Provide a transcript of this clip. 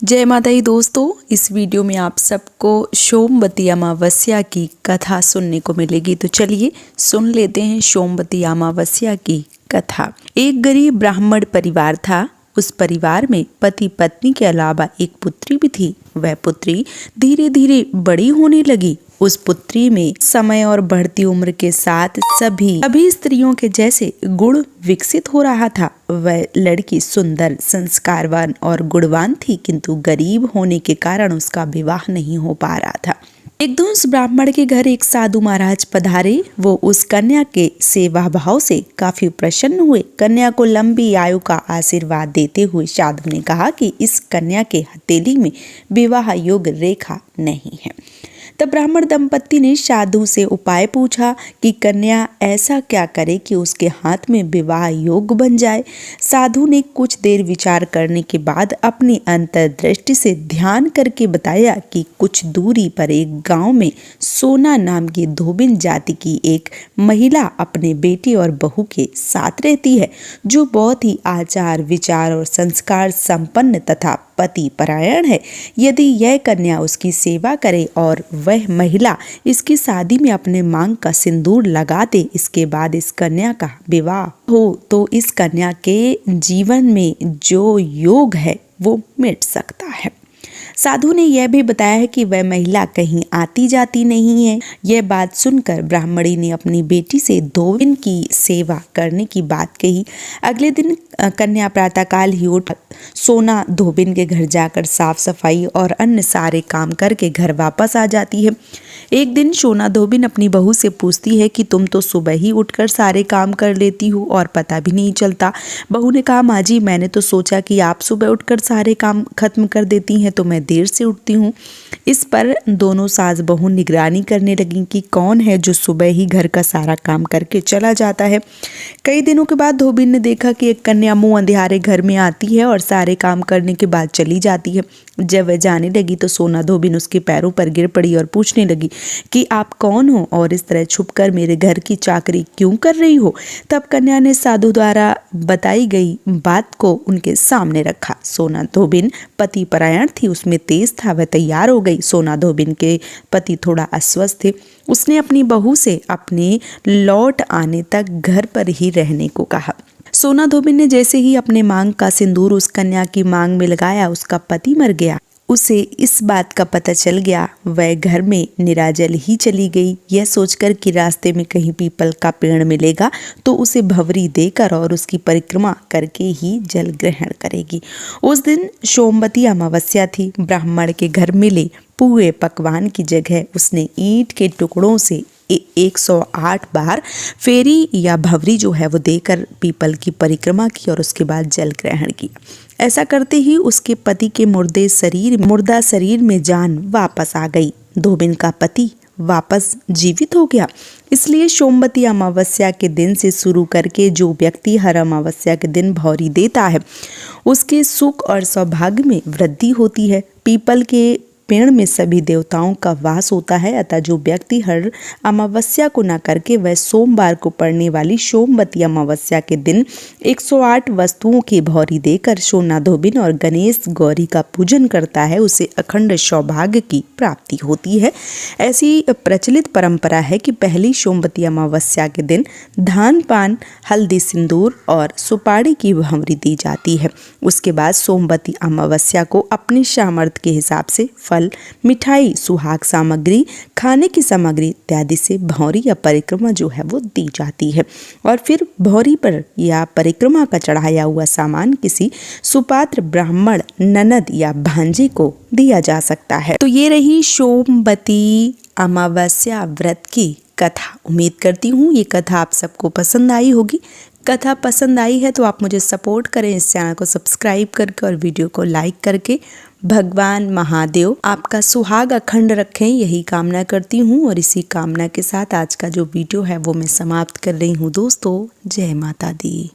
जय माता दी दोस्तों, इस वीडियो में आप सबको सोमवती अमावस्या की कथा सुनने को मिलेगी। तो चलिए सुन लेते हैं सोमवती अमावस्या की कथा। एक गरीब ब्राह्मण परिवार था। उस परिवार में पति पत्नी के अलावा एक पुत्री भी थी। वह पुत्री धीरे धीरे बड़ी होने लगी। उस पुत्री में समय और बढ़ती उम्र के साथ सभी स्त्रियों के जैसे गुण विकसित हो रहा था। वह लड़की सुंदर, संस्कारवान और गुणवान थी, किंतु गरीब होने के कारण उसका विवाह नहीं हो पा रहा था। एक दिन उस ब्राह्मण के घर एक साधु महाराज पधारे। वो उस कन्या के सेवा भाव से काफी प्रसन्न हुए। कन्या को लंबी आयु का आशीर्वाद देते हुए साधु ने कहा कि इस कन्या के हथेली में विवाह योग्य रेखा नहीं है। तब ब्राह्मण दंपत्ति ने साधु से उपाय पूछा कि कन्या ऐसा क्या करे कि उसके हाथ में विवाह योग बन जाए। साधु ने कुछ देर विचार करने के बाद अपनी अंतर्दृष्टि से ध्यान करके बताया कि कुछ दूरी पर एक गांव में सोना नाम की धोबिन जाति की एक महिला अपने बेटे और बहू के साथ रहती है, जो बहुत ही आचार विचार और संस्कार संपन्न तथा पति परायण है। यदि यह कन्या उसकी सेवा करे और वह महिला इसकी शादी में अपने मांग का सिंदूर लगा दे, इसके बाद इस कन्या का विवाह हो, तो इस कन्या के जीवन में जो योग है वो मिट सकता है। साधु ने यह भी बताया है कि वह महिला कहीं आती जाती नहीं है। यह बात सुनकर ब्राह्मणी ने अपनी बेटी से धोबिन की सेवा करने की बात कही। अगले दिन कन्या प्रातःकाल ही उठ सोना धोबिन के घर जाकर साफ सफाई और अन्य सारे काम करके घर वापस आ जाती है। एक दिन सोना धोबिन अपनी बहू से पूछती है कि तुम तो सुबह ही उठकर सारे काम कर लेती हो और पता भी नहीं चलता। बहू ने कहा, माँ जी, मैंने तो सोचा कि आप सुबह उठकर सारे काम खत्म कर देती हैं तो मैं देर से उठती हूँ। इस पर दोनों सास बहू निगरानी करने लगी कि कौन है जो सुबह ही घर का सारा काम करके चला जाता है। कई दिनों के बाद धोबिन ने देखा कि एक कन्या मुंह अंधियारे घर में आती है और सारे काम करने के बाद चली जाती है। जब वह जाने लगी तो सोना धोबिन उसके पैरों पर गिर पड़ी और पूछने लगी कि आप कौन हो और इस तरह छुपकर मेरे घर की चाकरी क्यों कर रही हो। तब कन्या ने साधु द्वारा बताई गई बात को उनके सामने रखा। सोना धोबिन पति परायण थी, उसमें तेज था। वह तैयार हो गई। सोना धोबिन के पति थोड़ा अस्वस्थ थे। उसने अपनी बहू से अपने लौट आने तक घर पर ही रहने को कहा। सोना धोबिन ने जैसे ही अपने मांग का सिंदूर उस कन्या की मांग में लगाया, उसका पति मर गया। उसे इस बात का पता चल गया। वह घर में निराजल ही चली गई। यह सोचकर कि रास्ते में कहीं पीपल का पेड़ मिलेगा तो उसे भंवरी देकर और उसकी परिक्रमा करके ही जल ग्रहण करेगी। उस दिन सोमवती अमावस्या थी। ब्राह्मण के घर मिले पूरे पकवान की जगह उसने ईंट के टुकड़ों से 108 बार फेरी या भंवरी जो है वो देकर पीपल की परिक्रमा की और उसके बाद जल ग्रहण किया। ऐसा करते ही उसके पति के मुर्दा शरीर में जान वापस आ गई। धोबिन का पति वापस जीवित हो गया। इसलिए सोमवती अमावस्या के दिन से शुरू करके जो व्यक्ति हर अमावस्या के दिन भौरी देता है, उसके सुख और सौभाग्य में वृद्धि होती है। पीपल के पेड़ में सभी देवताओं का वास होता है, अतः जो व्यक्ति हर अमावस्या को न करके वह सोमवार को पड़ने वाली सोमवती अमावस्या के दिन 108 वस्तुओं की भौरी देकर सोना धोबिन और गणेश गौरी का पूजन करता है, उसे अखंड सौभाग्य की प्राप्ति होती है। ऐसी प्रचलित परंपरा है कि पहली सोमवती अमावस्या के दिन धान पान, हल्दी, सिंदूर और सुपारी की भंवरी दी जाती है। उसके बाद सोमवती अमावस्या को अपनी सामर्थ्य के हिसाब से फल, मिठाई, सुहाग सामग्री, खाने की सामग्री इत्यादि से भौरी या परिक्रमा जो है वो दी जाती है। और फिर भौरी पर या परिक्रमा का चढ़ाया हुआ सामान किसी सुपात्र ब्राह्मण, ननद या भांजे को दिया जा सकता है। तो ये रही सोमवती अमावस्या व्रत की कथा। उम्मीद करती हूँ ये कथा आप सबको पसंद आई होगी। कथा पसंद आई है तो आप मुझे सपोर्ट करें इस चैनल को सब्सक्राइब करके और वीडियो को लाइक करके। भगवान महादेव आपका सुहाग अखंड रखें, यही कामना करती हूँ। और इसी कामना के साथ आज का जो वीडियो है वो मैं समाप्त कर रही हूँ दोस्तों। जय माता दी।